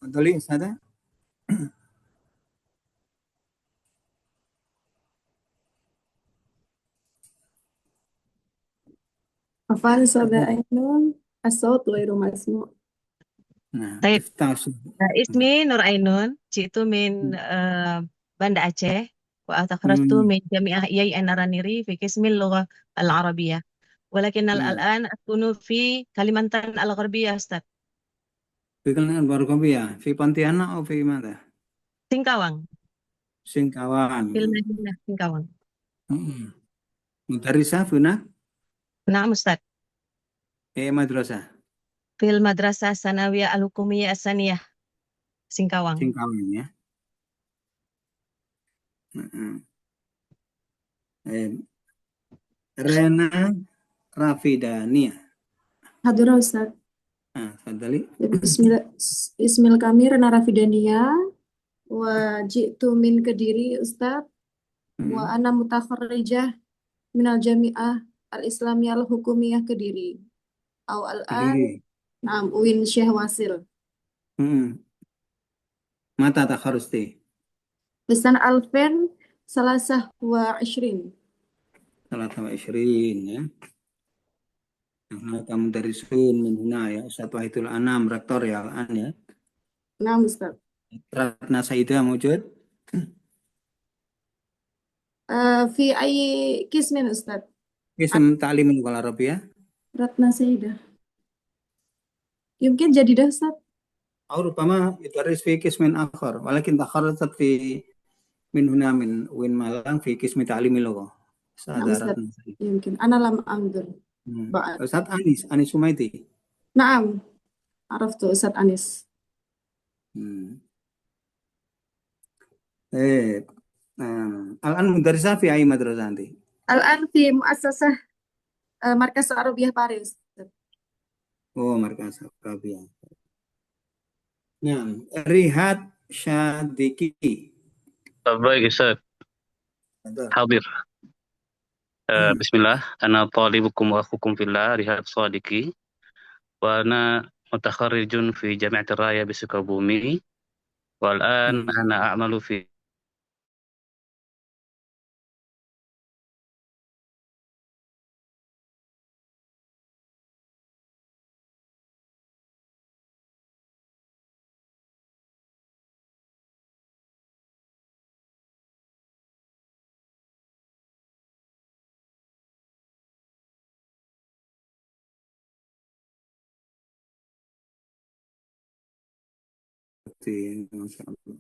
اتفضلي أستاذة. أفعل أستاذة أيمن الصوت غير مسموع. Nah, طيب تفتح صوت. اسمي نور عينون جئت من بند أعشى وتخرجت من جامعة IAIN Araniri في قسم اللغة العربية ولكن الآن أكون في كاليمانتان الغربية أستاذ. في كلمة برغوبية في Pontianak أو في ماذا؟ Singkawang Singkawang. في المدينة Singkawang. مدرسة هناك؟ نعم أستاذ إيه مدرسة؟ في المدرسة الثانوية الحكومية الثانية Singkawang. Singkawang ya. Rena Rafidania. حاضر أستاذ. تفضلي. بسم الله kami Rena Rafidania وجئت من Kediri أستاذ وأنا متخرجة من الجامعة الإسلامية الحكومية Kediri أو الآن Kediri. نعم UIN Syekh Wasil. متى تخرجتي؟ في سنة 2023. 23 ya. Kamu dari Sun من هنا ya. Ustadz Wahidul Anam rektor ya الآن ya. نعم أستاذ. Ratna Saida موجود؟ في أي قسم أستاذ؟ اسم تعليم اللغة العربية؟ رتنا سيدة. يمكن جديدة أستاذ؟ أو ربما يدرس في قسم آخر ولكن تخرجت في من هنا من وين مالان في قسم تعليم اللغة. نعم أستاذ. رتنا سيدة. يمكن أنا لم أنظر بعد. أستاذ أنيس سميتي. نعم عرفت أستاذ أنيس. الآن مدرسة في أي مدرسة أنت؟ الآن في مؤسسة مركز عربية باريس. مركز عربية. نعم ريهات شادكي. baik Ustaz. Hadir. Bismillah, ana talibukum wa akhukum fillah Rihad Sadiqi wa ana mutakharrijun fi Jami'at Raya bi Sukabumi wa al-an ana a'malu fi ما شاء الله.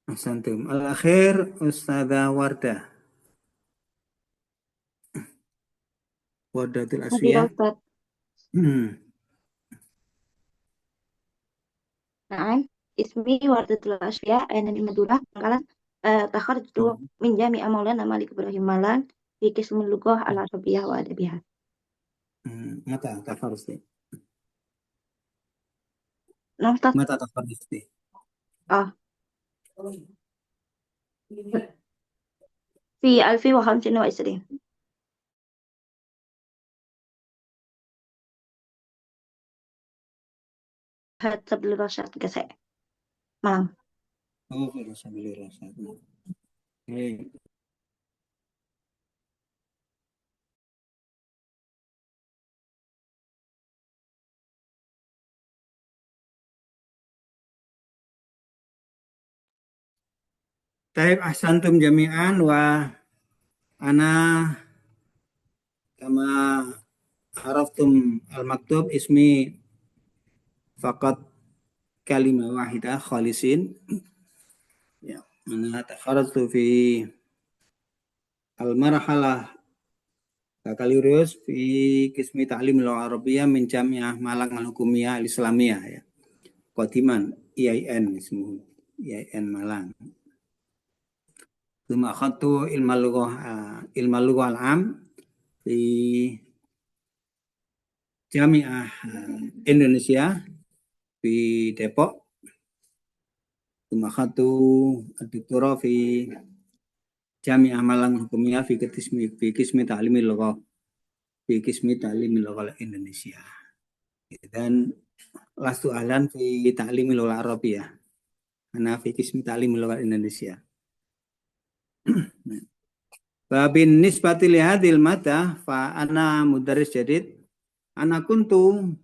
أحسنتم. الأخير أستاذة وردة. وردة الأسوية. نعم اسمي وردة الأشفياء أنا من مدورة Bangkalan. تخرجت من جامعة مولانا مالك إبراهيم مالان في قسم اللغة العربية وأدبها. متى تخرجتي؟ نعم أستاذ. متى تخرجتي؟ في 2025. Sabil Rasyad Gese Malang. Sabil Rasyad. طيب أحسنتم جميعا وأنا كما عرفتم المكتوب اسمي فقط كلمة واحدة خالصين. أنا تخرجت في المرحلة بكالوريوس في قسم تعليم اللغة العربية من جامعة مالang الحكومية الإسلامية ya. قديما IAIN اسمه IAIN Malang. ثم أخذت علم اللغة العام في جامعة إندونيسيا في ديبوك. ثم أخذت الدكتوراه في جامعة مالang الحكومية في قسم تعليم اللغة في قسم تعليم اللغة الإندونيسية. إذن lastu ahlan fi ta'limil lughah arabiyah. Ana fi qismi ta'limil lughah Indonesia. Babin nisbati li hadhil mata fa ana mudarris jadid. Ana kuntu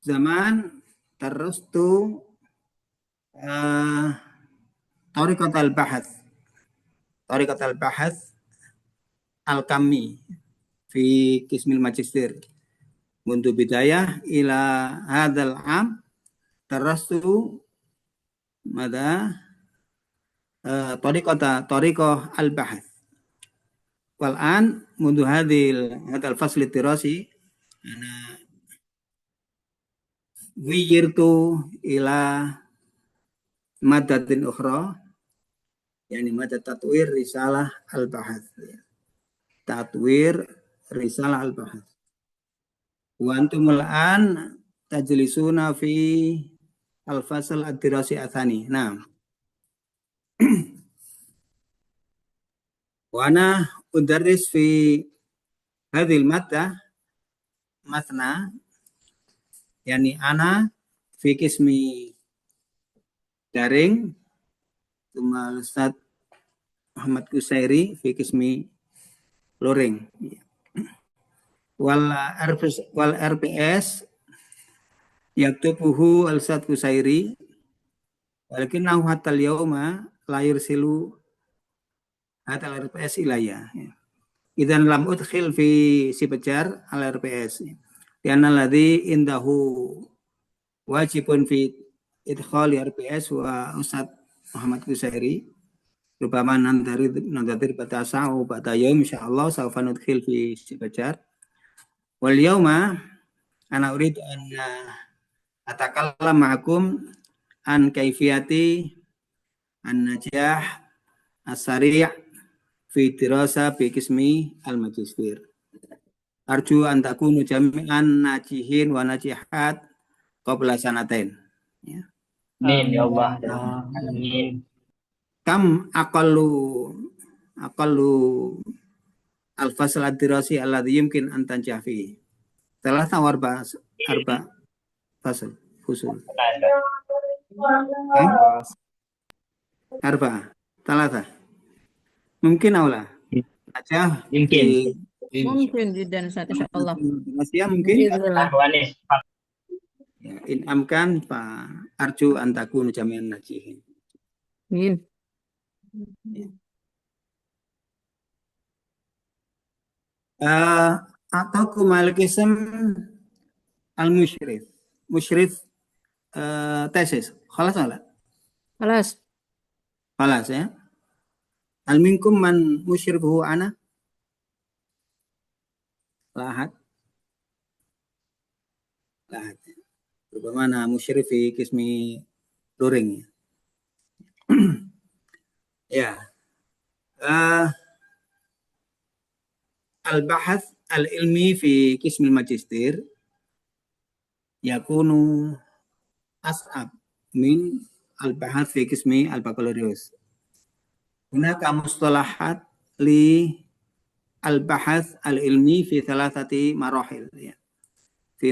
zaman terrustu tariqat al-bahath. Tariqat al-bahath al-kami fi qismil magister. Mundu bidayah ila hadzal am terrustu mada tariqah al-bahath. Wal an mundu hadzal fasl tirasi ana wiyirtu ila madatin ukhra, yani madad tatwir risalah al-bahath. Tatwir risalah al-bahath. Wa antum al-an tajlisuna fi al-fasl ad-dirasi atsani. Nah. Wa ana udarris fi hadhil maddah mathna, yani ana fi qismi daring tuma Ustaz Muhammad Kusairi fi qismi luring. Wal RPS yaktubuhu al-Ustaz Kusairi walakinahu hatta al-yawma la yursilu hatta al-RPS ilayya. Idzan lam udkhil fi sipajar al-RPS. Lianna alladhi indahu wajibun fi idkhali RPS wa Ustaz Muhammad Kusairi rubama nantadir batasa wa bata yaum insyaallah sawfa nudkhil fi sipajar. Wal yauma ana urid an atakallam ma'akum an kaifiyati an-najah as-sari' fi dirasa bi qismi al-magister. Arju an takunu jami'an najihin wa najihat qabla sanatain. Ya. Amin ya Allah. Amin. Kam aqallu al-fasl ad-dirasi alladhi yumkin an tanjah fihi. Thalatha wa arba fasl fusul. Arba. Thalatha. Mungkin aula. Aja Mungkin. ممكن جدا أستاذ إن شاء الله Masih mungkin. بإذن الله. Ya, in amkan fa arju an takunu jami'an najihin. آمين. Atau kumal kism al-musyrif. Musyrif tesis. Khalas wala? خلاص. Khalas ya. Hal minkum man musyrifuhu ana? Lahat. Lahat. Bagaimana musyrif fi qismi luring ya. Ya. Al-bahath al-ilmi fi qismi magister yakunu as'ab min al-bahath fi qismi al-baccalaureus. Hunaka mustalahat li al-bahath al-ilmi fi thalathati marahil ya. Fi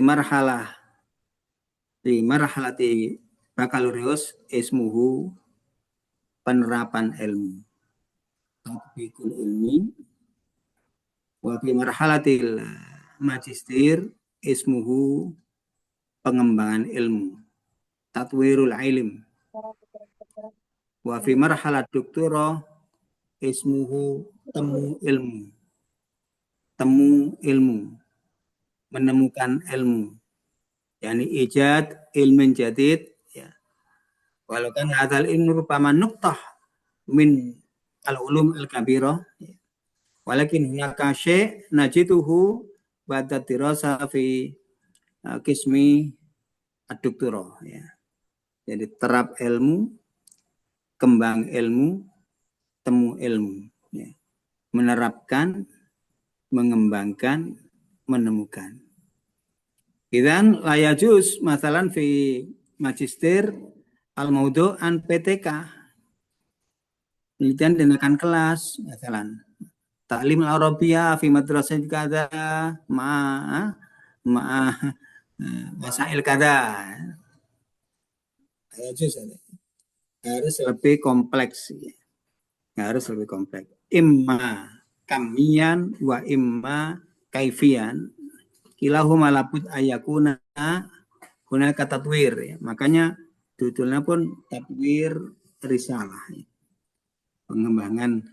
marhalati baccalaureus ismuhu penerapan ilmu. Tatbiqul ilmi. Wa fi marhalatil magister ismuhu pengembangan ilmu. Tatwirul ilm. Wa fi marhalat doktora ismuhu temu ilmu. Temu ilmu. Menemukan ilmu. Yani ijad ilmin jadid ya. Walau kan hadzal ilmu rupama nuqtah min al-ulum al-kabirah ya. Walakin hunaka syai' najituhu ba'da dirasa fi qismi ad-doktorah ya. Jadi terap ilmu, kembang ilmu, temu ilmu ya. Menerapkan, mengembangkan, menemukan. Idzan la yajuz masalan fi magister al-maudu' an PTK. Penelitian tindakan kelas misalan ta'lim al-arabiyah fi madrasah kada ma Masail kada. Harus lebih kompleks. Harus lebih kompleks. Imma kamian wa imma kaifian. Kilahuma labud ayakuna hunaka tatwir. Ya. Makanya judulnya pun tatwir risalah. Ya. Pengembangan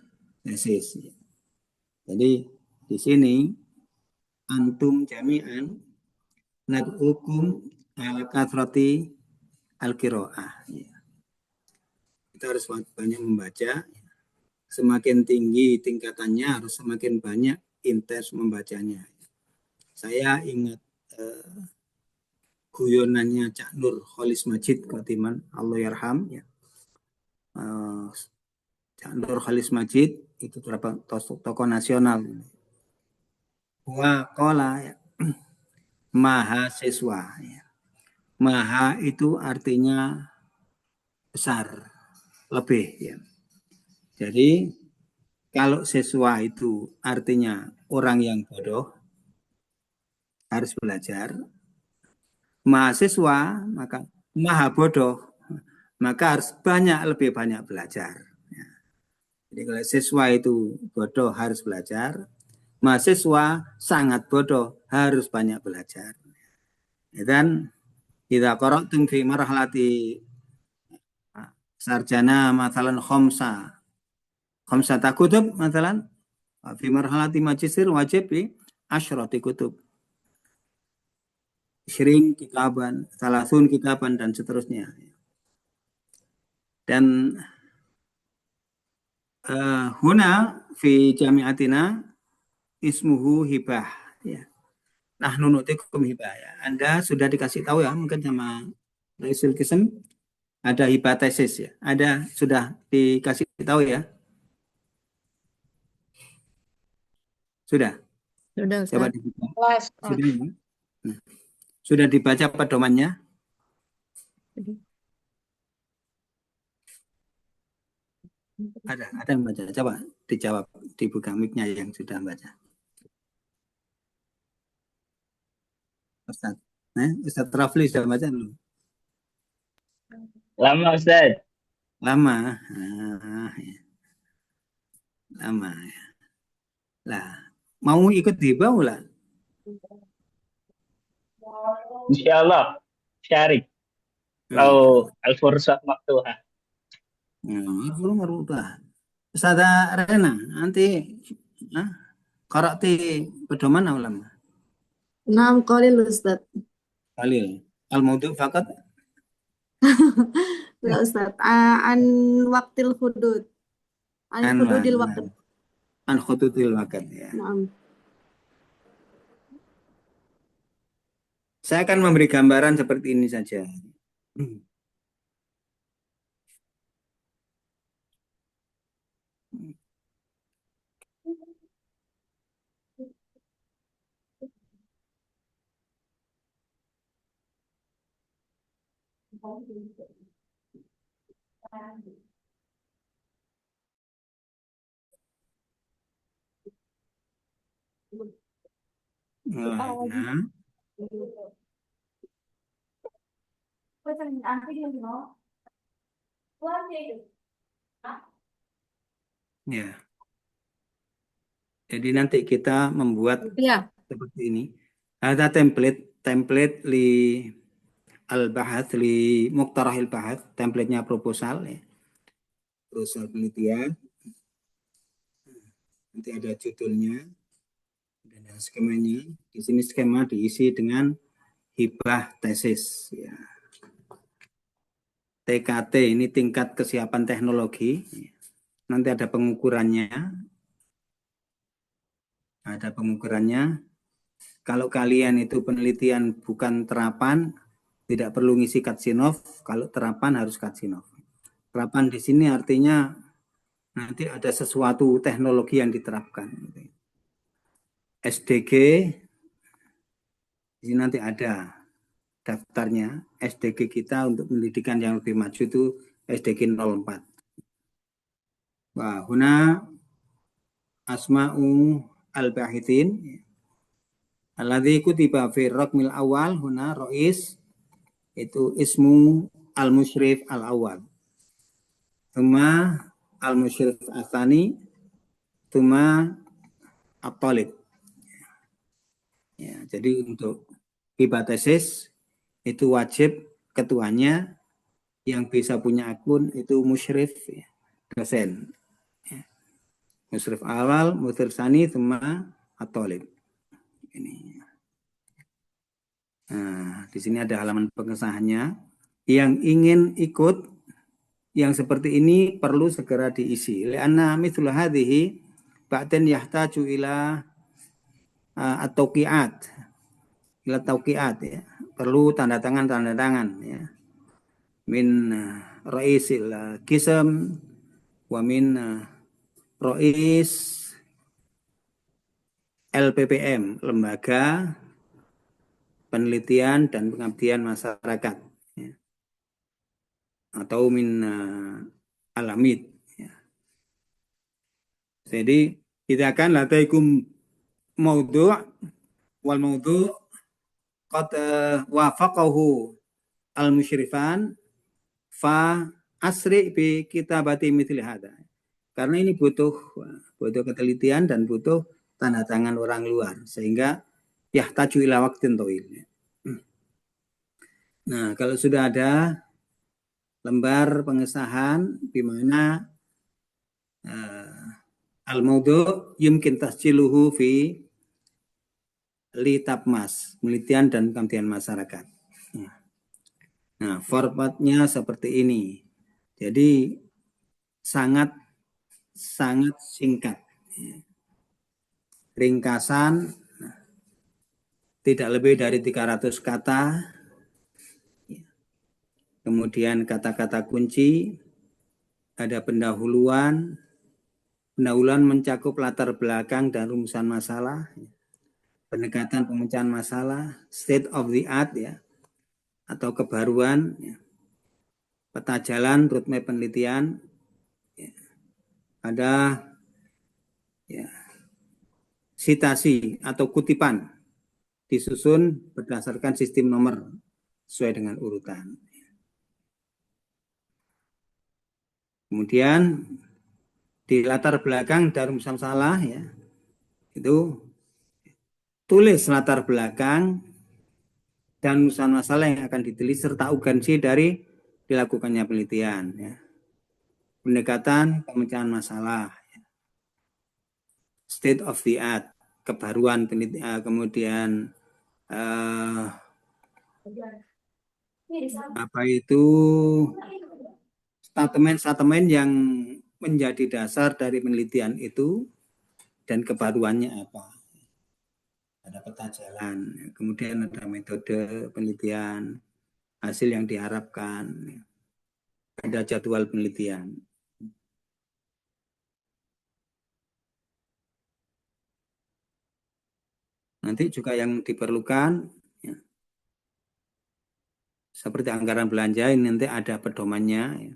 tesis. Ya. Jadi di sini antum jami'an nad'ukum ala kathrati al-qiraah. Ya. Kita harus banyak membaca. Semakin tinggi tingkatannya harus semakin banyak intens membacanya. Saya ingat guyonannya Cak Nur Kholis Majid Khotiman, Allah yarham. Ya. Cak Nur Kholis Majid itu tokoh nasional. Wa qala ya, mahasiswa. Ya. Maha itu artinya besar, lebih. Ya. Jadi kalau siswa itu artinya orang yang bodoh, harus belajar. Mahasiswa, maka maha bodoh, maka harus lebih banyak belajar. Ya. Jadi kalau siswa itu bodoh harus belajar, mahasiswa sangat bodoh harus banyak belajar. Dan idza qara'tum fi marhalati sarjana mathalan khamsata kutub mathalan fi marhalati magister wajib bi asyrati kutub. 20 kitaban, 30 kitaban dan seterusnya. Dan huna fi jami'atina ismuhu hibah. Ya. Nahnu nu'tikum hibah. Ya. Anda sudah dikasih tahu ya, mungkin sama Raisul Kisem ada hibah tesis ya. Ada sudah dikasih tahu ya. Sudah. Sudah, Coba Ustaz. dibuka. Sudah ya. Sudah dibaca pedomannya? Ada yang baca. Coba dijawab, dibuka mic-nya yang sudah baca. Ustaz. Ustaz Rafli sudah baca belum? Lama Ustaz. Lama. Ya. Lama ya. Lah, mau ikut hibah lah? Insyaallah syarik. Kalau al-fursah maftuhah. Belum merubah. Ustazah Rena, nanti qara'ti pedoman ulama. Naam qalil Ustaz. Qalil. Al-maudu faqat? La Ustaz. An waqtil hudud. An hududil waqt. An hududil waqt ya. Naam. Saya akan memberi gambaran seperti ini saja. Ya. Jadi nanti kita membuat seperti ini. Ada template li al-bahath li muqtarahil bahath, template-nya proposal ya. Proposal penelitian. Nanti ada judulnya dan ada skemanya. Di sini skema diisi dengan hibah tesis ya. TKT ini tingkat kesiapan teknologi. Nanti ada pengukurannya. Ada pengukurannya. Kalau kalian itu penelitian bukan terapan, tidak perlu ngisi Katsinov. Kalau terapan harus Katsinov. Terapan di sini artinya nanti ada sesuatu teknologi yang diterapkan. SDG, ini nanti ada daftarnya. SDG kita untuk pendidikan yang lebih maju itu SDG 04. Wah, huna asma'u al-bahithin. Alladzi kutiba fi raqmil awal huna rais itu ismu al-musyrif al-awal. Tsumma al-musyrif ats-tsani, tsumma at-talib. Ya, jadi untuk hipotesis itu wajib ketuanya yang bisa punya akun itu musyrif ya, dosen. Ya. Musyrif awal, musyrif tsani, tsumma at-talib. Ini. Nah, di sini ada halaman pengesahannya. Yang ingin ikut yang seperti ini perlu segera diisi. Lianna mithlu hadhihi ba'dan yahtaju ila at-tauqiat. Ila tauqiat ya. Perlu tanda tangan ya. Min raisil qism wa min rais LPPM, lembaga penelitian dan pengabdian masyarakat ya. Atau min alamid ya. Jadi kita akan lataikum maudhu' wal maudhu' qad wafaqahu al-musyrifan fa asri bi kitabati mithli hada. Karena ini butuh ketelitian dan butuh tanda tangan orang luar sehingga yahtaju ila waqtin tawil. Nah, kalau sudah ada lembar pengesahan di mana al-maudhu' yumkin tasjiluhu fi Litapmas, penelitian dan pengabdian masyarakat. Nah, formatnya seperti ini. Jadi sangat singkat. Ringkasan tidak lebih dari 300 kata. Kemudian kata-kata kunci, ada pendahuluan. Pendahuluan mencakup latar belakang dan rumusan masalah, pendekatan pemecahan masalah, state of the art ya, atau kebaruan, ya. Peta jalan, roadmap penelitian, ya. Ada ya, sitasi atau kutipan disusun berdasarkan sistem nomor sesuai dengan urutan. Kemudian di latar belakang dan rumusan masalah ya, itu tulis latar belakang dan rumusan masalah yang akan ditulis serta urgensi dari dilakukannya penelitian ya. Pendekatan pemecahan masalah ya. State of the art, kebaruan penelitian, kemudian apa itu statement yang menjadi dasar dari penelitian itu dan kebaruannya apa. Ada peta jalan, kemudian ada metode penelitian, hasil yang diharapkan, ada jadwal penelitian. Nanti juga yang diperlukan ya, seperti anggaran belanja ini nanti ada pedomannya ya.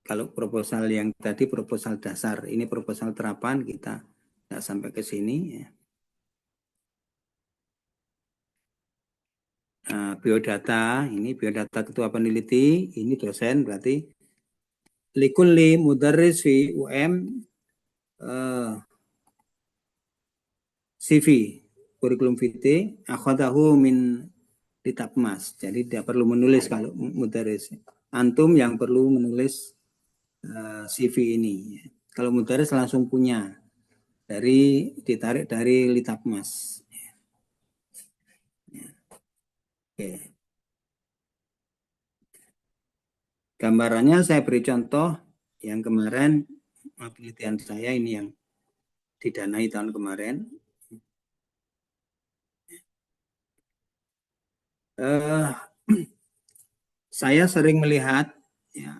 Kalau proposal yang tadi proposal dasar, ini proposal terapan kita tidak sampai ke sini ya. Nah, biodata, ini biodata ketua peneliti, ini dosen berarti likulli mudarris fi UM CV kurikulum vitae akhadahu min Litapmas. Jadi tidak perlu menulis kalau mudarris. Antum yang perlu menulis CV ini. Kalau mudarris langsung punya ditarik dari Litapmas. Oke. Gambarannya saya beri contoh yang kemarin penelitian saya ini yang didanai tahun kemarin. Saya sering melihat ya,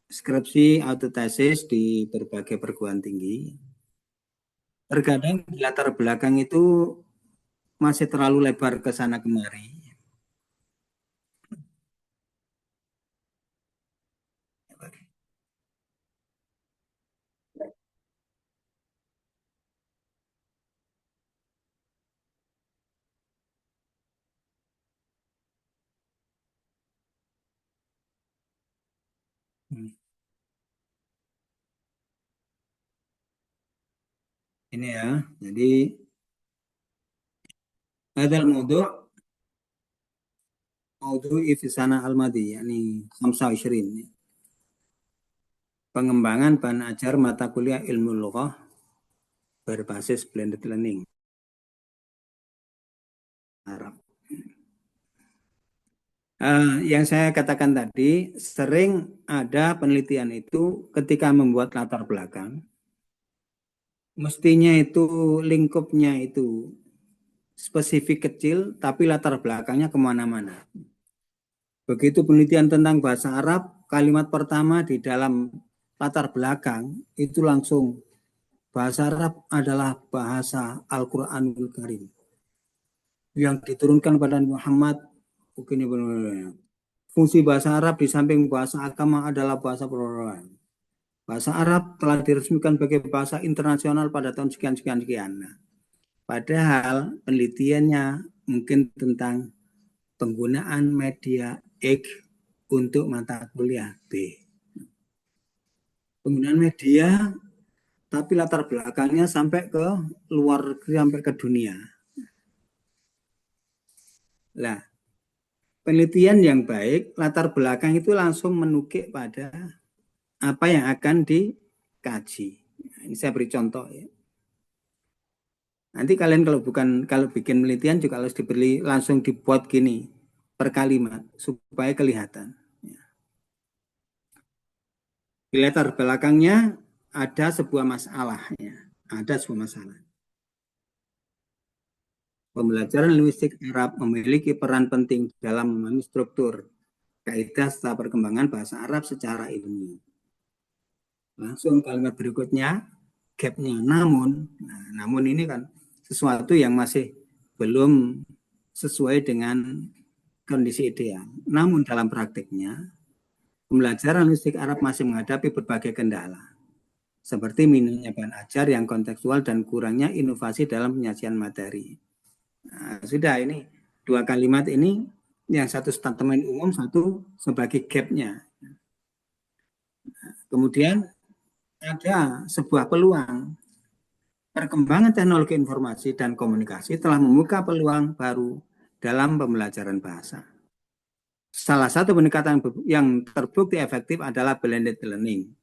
skripsi atau tesis di berbagai perguruan tinggi. Terkadang di latar belakang itu masih terlalu lebar ke sana kemari. Ini ya. Jadi ada maudu' fi sana al-madi, yakni 25. Pengembangan bahan ajar mata kuliah ilmu lughah berbasis blended learning Arab. Yang saya katakan tadi, sering ada penelitian itu ketika membuat latar belakang, mestinya itu lingkupnya itu spesifik kecil, tapi latar belakangnya kemana-mana. Begitu penelitian tentang bahasa Arab, kalimat pertama di dalam latar belakang itu langsung bahasa Arab adalah bahasa Al-Quranul Karim yang diturunkan pada Muhammad. Fungsi bahasa Arab di samping bahasa agama adalah bahasa perorban. Bahasa Arab telah diresmikan sebagai bahasa internasional pada tahun sekian-sekian. Nah, padahal penelitiannya mungkin tentang penggunaan media X untuk mata kuliah B. Penggunaan media, tapi latar belakangnya sampai ke luar negeri, sampai ke dunia. Nah, penelitian yang baik, latar belakang itu langsung menukik pada apa yang akan dikaji. Ini saya beri contoh ya. Nanti kalian kalau bikin penelitian juga harus diberi langsung dibuat gini per kalimat supaya kelihatan. Di latar belakangnya ada sebuah masalah ya. Ada sebuah masalah. Pembelajaran linguistik Arab memiliki peran penting dalam memahami struktur, kaidah serta perkembangan bahasa Arab secara ilmiah. Langsung kalimat berikutnya, gapnya namun ini kan sesuatu yang masih belum sesuai dengan kondisi ideal. Namun dalam praktiknya, pembelajaran linguistik Arab masih menghadapi berbagai kendala, seperti minimnya bahan ajar yang kontekstual dan kurangnya inovasi dalam penyajian materi. Nah, sudah ini dua kalimat ini, yang satu statement umum, satu sebagai gapnya. Kemudian ada sebuah peluang. Perkembangan teknologi informasi dan komunikasi telah membuka peluang baru dalam pembelajaran bahasa. Salah satu pendekatan yang terbukti efektif adalah blended learning.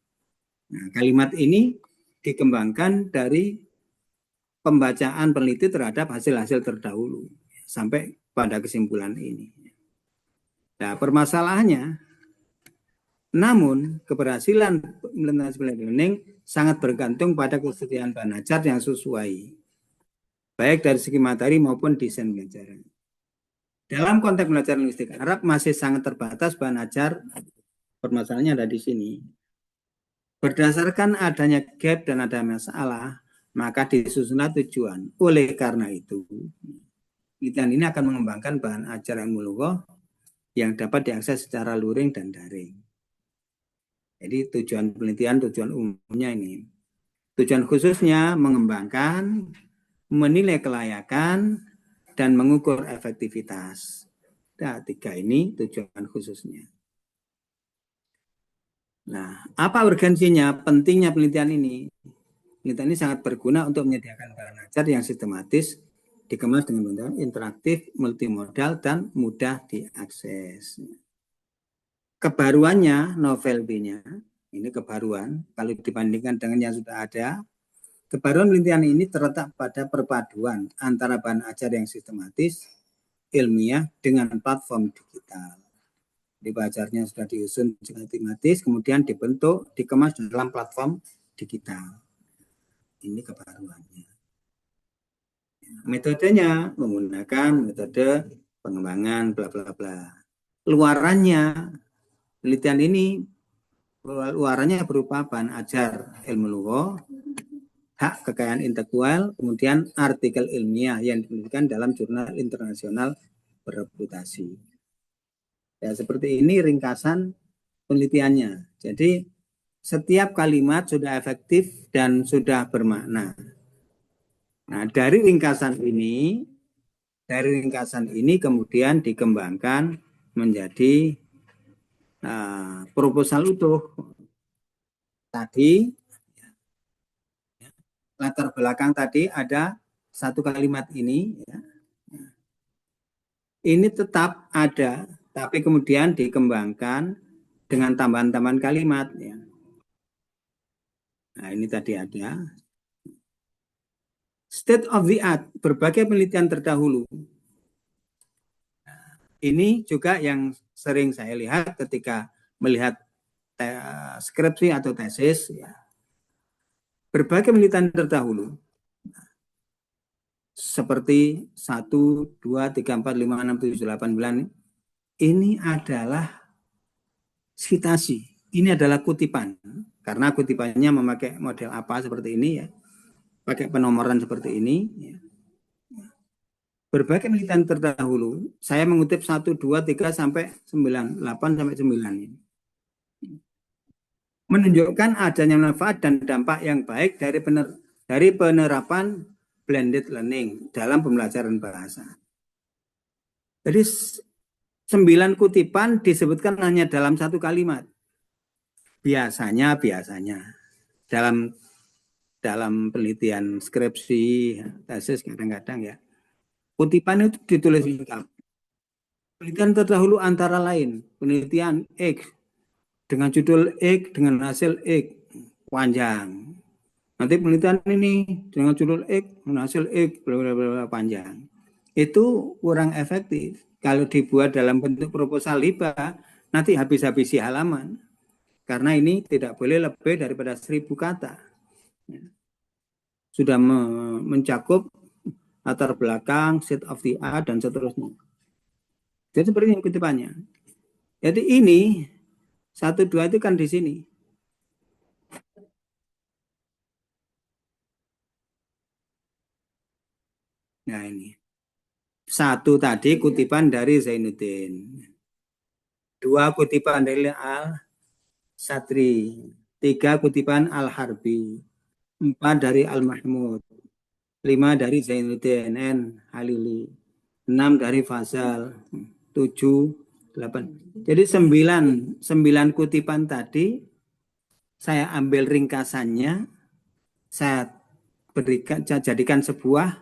Nah, kalimat ini dikembangkan dari pembacaan peneliti terhadap hasil-hasil terdahulu sampai pada kesimpulan ini. Nah, permasalahannya, namun keberhasilan implementasi blended learning sangat bergantung pada kesediaan bahan ajar yang sesuai, baik dari segi materi maupun desain pembelajaran. Dalam konteks belajar linguistik Arab masih sangat terbatas bahan ajar. Permasalahannya ada di sini. Berdasarkan adanya gap dan ada masalah, maka disusunlah tujuan. Oleh karena itu, penelitian ini akan mengembangkan bahan ajar ilmu lughah yang dapat diakses secara luring dan daring. Jadi tujuan penelitian, tujuan umumnya ini. Tujuan khususnya mengembangkan, menilai kelayakan, dan mengukur efektivitas. Nah, 3 ini tujuan khususnya. Nah, apa urgensinya, pentingnya penelitian ini? Penelitian ini sangat berguna untuk menyediakan bahan ajar yang sistematis, dikemas dengan bentuk interaktif, multimodal, dan mudah diakses. Kebaruannya, novel B-nya, ini kebaruan, kalau dibandingkan dengan yang sudah ada, kebaruan penelitian ini terletak pada perpaduan antara bahan ajar yang sistematis, ilmiah, dengan platform digital. Di belajarnya sudah diusun sistematis, kemudian dibentuk, dikemas dalam platform digital. Ini kebaruannya. Metodenya menggunakan metode pengembangan bla bla bla. Luarannya, penelitian ini luarannya berupa bahan ajar ilmu lughah, hak kekayaan intelektual, kemudian artikel ilmiah yang dituliskan dalam jurnal internasional bereputasi. Ya, seperti ini ringkasan penelitiannya. Jadi setiap kalimat sudah efektif dan sudah bermakna. Nah, dari ringkasan ini kemudian dikembangkan menjadi proposal utuh tadi, latar belakang tadi ada satu kalimat ini, ya. Ini tetap ada, tapi kemudian dikembangkan dengan tambahan-tambahan kalimat, ya. Nah, ini tadi ada state of the art, berbagai penelitian terdahulu. Ini juga yang sering saya lihat ketika melihat skripsi atau tesis, ya. Berbagai penelitian terdahulu seperti 1, 2, 3, 4, 5, 6, 7, 8, 9 ini adalah citasi. Ini adalah kutipan. Karena kutipannya memakai model apa seperti ini, ya. Pakai penomoran seperti ini, ya. Berbagai penelitian terdahulu, saya mengutip 1, 2, 3, sampai 9, 8 sampai 9 ini. Menunjukkan adanya manfaat dan dampak yang baik dari penerapan blended learning dalam pembelajaran bahasa. Jadi 9 kutipan disebutkan hanya dalam satu kalimat. Biasanya dalam penelitian skripsi, tesis kadang-kadang, ya, kutipan itu ditulis lengkap. Penelitian terdahulu antara lain penelitian X dengan judul X dengan hasil X, panjang. Nanti penelitian ini dengan judul X dengan hasil X, bla bla bla, panjang. Itu kurang efektif. Kalau dibuat dalam bentuk proposal hibah, nanti habis-habisi halaman. Karena ini tidak boleh lebih daripada 1000 kata. Sudah mencakup latar belakang, state of the art, dan seterusnya. Jadi seperti ini kutipannya. Jadi ini 1, 2 itu kan di sini. Nah ini. 1 tadi kutipan dari Zainuddin. 2 kutipan dari Al-Satri. 3 kutipan Al-Harbi. 4 dari Al-Mahmud. 5 dari Zainuddin N. Halili. 6 dari Fazal. 7, 8. Jadi 9 kutipan tadi saya ambil ringkasannya, saya jadikan sebuah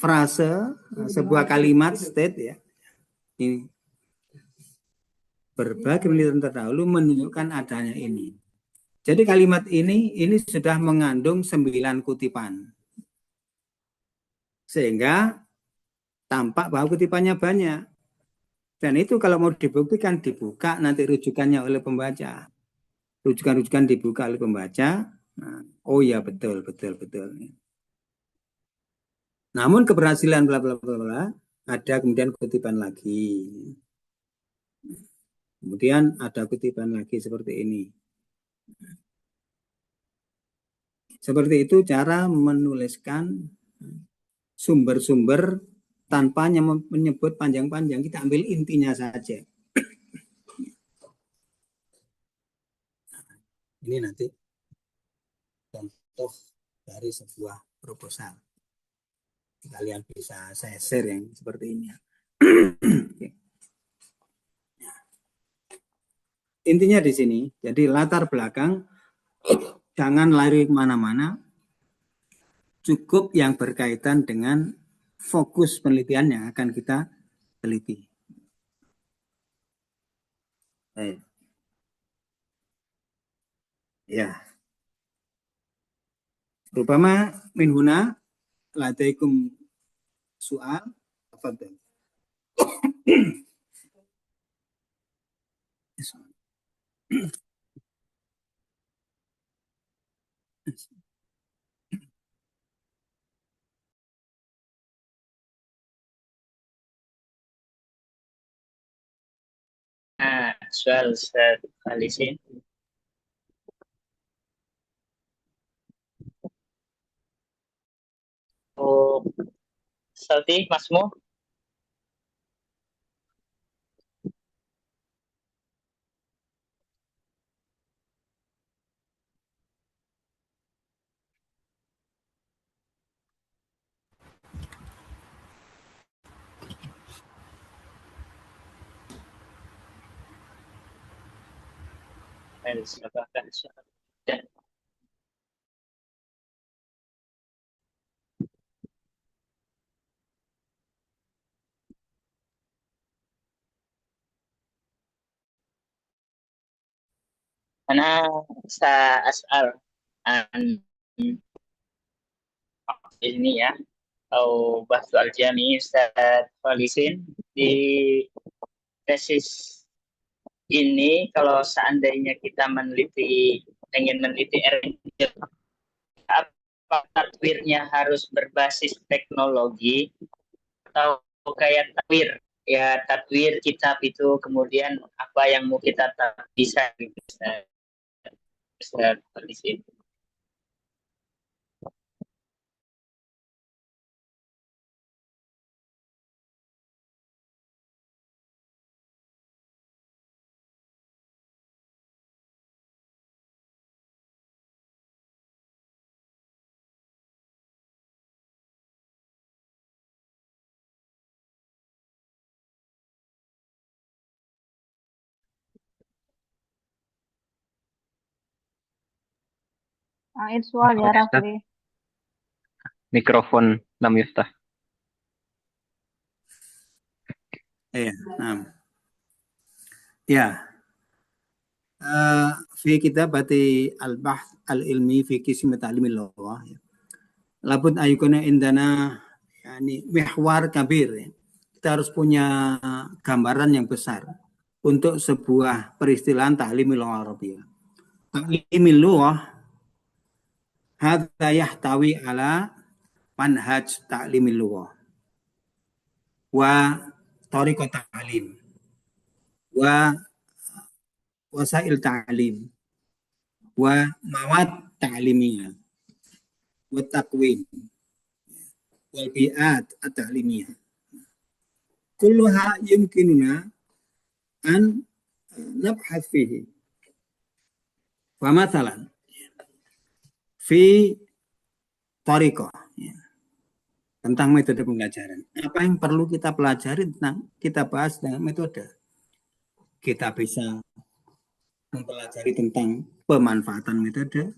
frase, sebuah kalimat state, ya. Ini berbagai penelitian terdahulu menunjukkan adanya ini. Jadi kalimat ini sudah mengandung 9 kutipan. Sehingga tampak bahwa kutipannya banyak. Dan itu kalau mau dibuktikan, dibuka nanti rujukannya oleh pembaca. Rujukan-rujukan dibuka oleh pembaca. Nah, oh ya, betul. Namun keberhasilan bla bla bla bla, ada kemudian kutipan lagi. Kemudian ada kutipan lagi seperti ini. Seperti itu cara menuliskan sumber-sumber tanpa menyebut panjang-panjang. Kita ambil intinya saja. Ini nanti contoh dari sebuah proposal. Kalian bisa saya share yang seperti ini. Intinya di sini, jadi latar belakang, jangan lari kemana-mana, cukup yang berkaitan dengan fokus penelitian yang akan kita teliti. Ya. Rupama min huna ladaikum soal, tafadhal. Soal Ustaz Alisin. Oh, Salti, Masmu. Siapakah dan أنا سأسأل عن ilmiah atau bahsu al-jami Ustaz Khalisin. Di tesis ini kalau seandainya kita ingin meneliti RNJ, apa tatwirnya harus berbasis teknologi atau kayak tatwir, ya tatwir kitab itu kemudian apa yang mau kita bisa gitu, Ustaz Khalisin. Aid soal ya Ustaz, Rafli. mikrofon lam yuftah. Iya, nah. Ya. Fi kitabati al-bahth al-ilmi fi qismi ta'limil lughah. Labud ayukuna indana yani mihwar kabir. Ya. Kita harus punya gambaran yang besar untuk sebuah peristilahan ta'limil lughah Arabiyah. Ta'limil lughah hadza yahtawi ala manhaj ta'limil lughah wa tariqat ta'lim wa wasail ta'lim wa mawad ta'limiyah wa taqwim wal bi'at at-ta'limiyah kulluha yumkinuna an nabhath fihi wa mathalan fi tariqah tentang metode pembelajaran. Apa yang perlu kita pelajari tentang kita bahas dengan metode. Kita bisa mempelajari tentang pemanfaatan metode,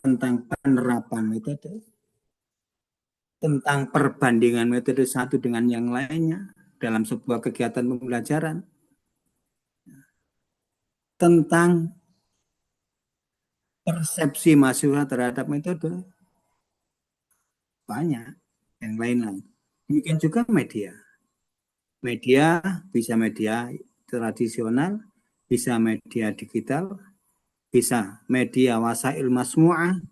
tentang penerapan metode, tentang perbandingan metode satu dengan yang lainnya dalam sebuah kegiatan pembelajaran, tentang persepsi mahasiswa terhadap metode, banyak yang lain-lain. Demikian juga media. Media bisa media tradisional, bisa media digital, bisa media wasail masmu'ah,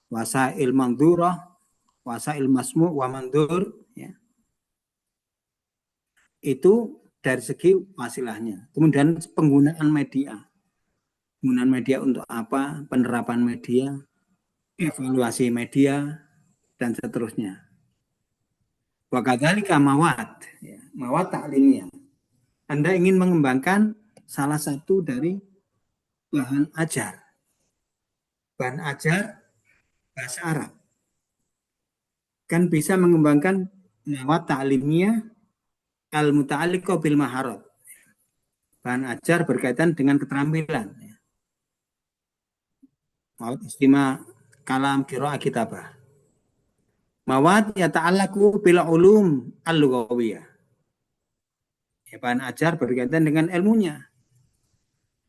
wasail mandurah, wasail masmu' wa mandur. Ya. Itu dari segi wasilahnya. Kemudian penggunaan media. Penggunaan media untuk apa? Penerapan media, evaluasi media, dan seterusnya. Wa kadzalika mawad, ya, mawad ta'limiyah. Anda ingin mengembangkan salah satu dari bahan ajar. Bahan ajar bahasa Arab. Kan bisa mengembangkan mawad ta'limiyah al-muta'alliqah bil maharat. Bahan ajar berkaitan dengan keterampilan. Mawad istima kalam qiraah kitabah. Mawad yata'allaku bil ulum al-lughawiyah. Ya, bahan ajar berkaitan dengan ilmunya.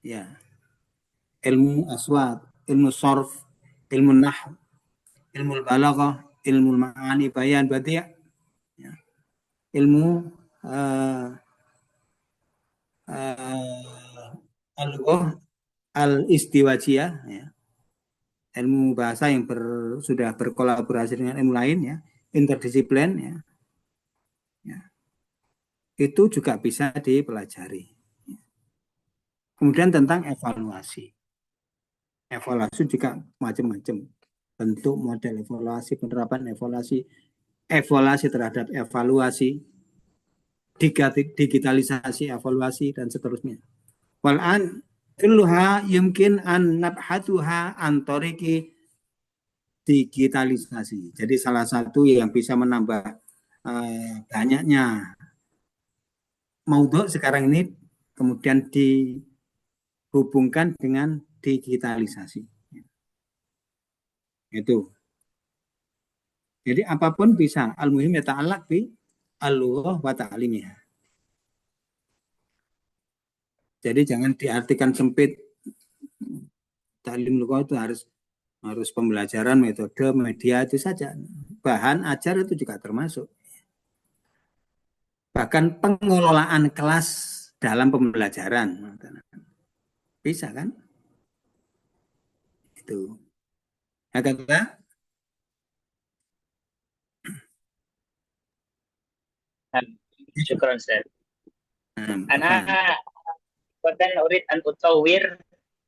Ya. Ilmu aswat, ilmu sarf, ilmu nahw, ilmu balaghah, ilmu ma'ani bayan badi', ya. Ilmu al-lughah al-istiwajiyah, ya. Ilmu bahasa yang sudah berkolaborasi dengan ilmu lain, ya, interdisiplin, ya. Ya. Itu juga bisa dipelajari. Kemudian tentang evaluasi. Evaluasi juga macam-macam. Bentuk model evaluasi, penerapan evaluasi, evaluasi terhadap evaluasi, digitalisasi evaluasi, dan seterusnya. Wal'an kulluha yumkin an nabhatuha an tariqi digitalisasi. Jadi salah satu yang bisa menambah banyaknya maudhu sekarang ini kemudian hubungkan dengan digitalisasi. Itu. Jadi apapun bisa. Al-muhim yata'allaq bi al-lughah wa ta'limiha. Jadi jangan diartikan sempit. Ta'lim lughah itu harus pembelajaran, metode, media itu saja. Bahan ajar itu juga termasuk. Bahkan pengelolaan kelas dalam pembelajaran. Bisa kan? Itu. Hakata? شكرا أستاذ. أنا Apa? بدل أريد أن أطور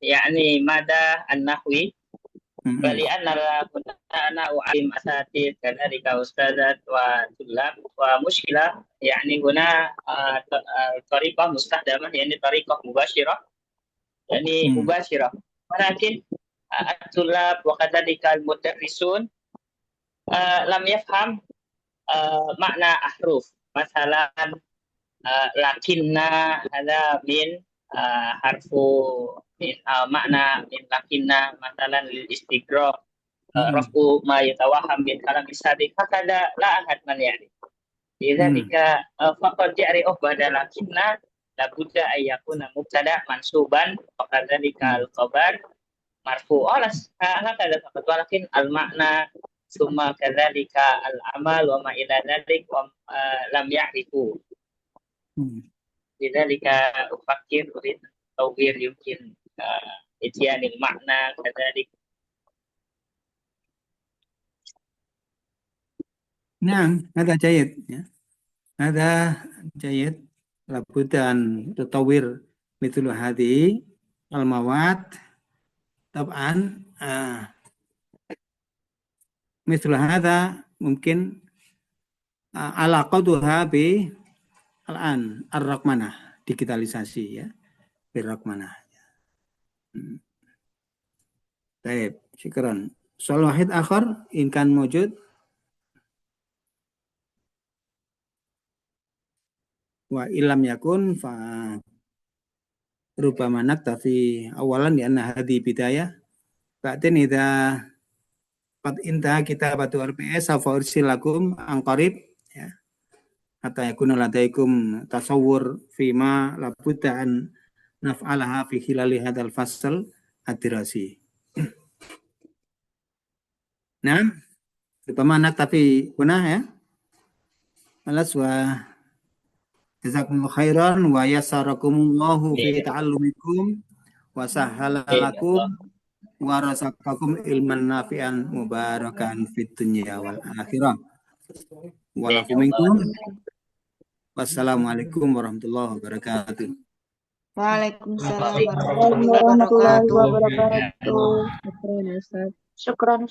يعني مدى النحوي فلأن أنا أعلم أساتذة كذلك أستاذات وطلاب ومشكلة يعني هنا طريقة مستخدمة يعني طريقة مباشرة يعني مباشرة ولكن الطلاب وكذلك المدرسون لم يفهم معنى أحرف مثلا لكننا هذا من حرف من معنى من لكننا مثلا للاستغراق رفع ما يتوهم من كلام السابق هكذا لا أحد من يعرف لذلك فقط يعرف بعد لكننا لابد أن يكون مبتدأ منصوبا وكذلك الخبر مرفوع هكذا فقط ولكن المعنى ثم كذلك العمل وما إلى ذلك لم يعرفوا لذلك أفكر أريد تطوير يمكن إتيان المعنى كذلك. نعم هذا جيد هذا جيد لابد أن تطور مثل هذه المواد طبعا مثل هذا ممكن علاقتها الآن الرقمنة digitalisasi ya بالرقمنة. طيب شكرا. سؤال واحد آخر إن كان موجود. وإن لم يكن فربما نكتفي أولا لأن هذه بداية. بعدين إذا قد انتهى كتابة RPS سوف أرسل لكم عن قريب حتى يكون لديكم تصور فيما لابد أن نفعلها في خلال هذا الفصل الدراسي. نعم ربما نكتفي هنا ya. خلاص جزاكم الله خيرا ويسركم الله في تعلمكم وسهل لكم ورزقكم علما نافعا مباركا في الدنيا والآخرة. والعفو منكم. Wassalamualaikum warahmatullahi wabarakatuh. Waalaikumsalam warahmatullahi wabarakatuh. Syukran, Ustaz. Syukran.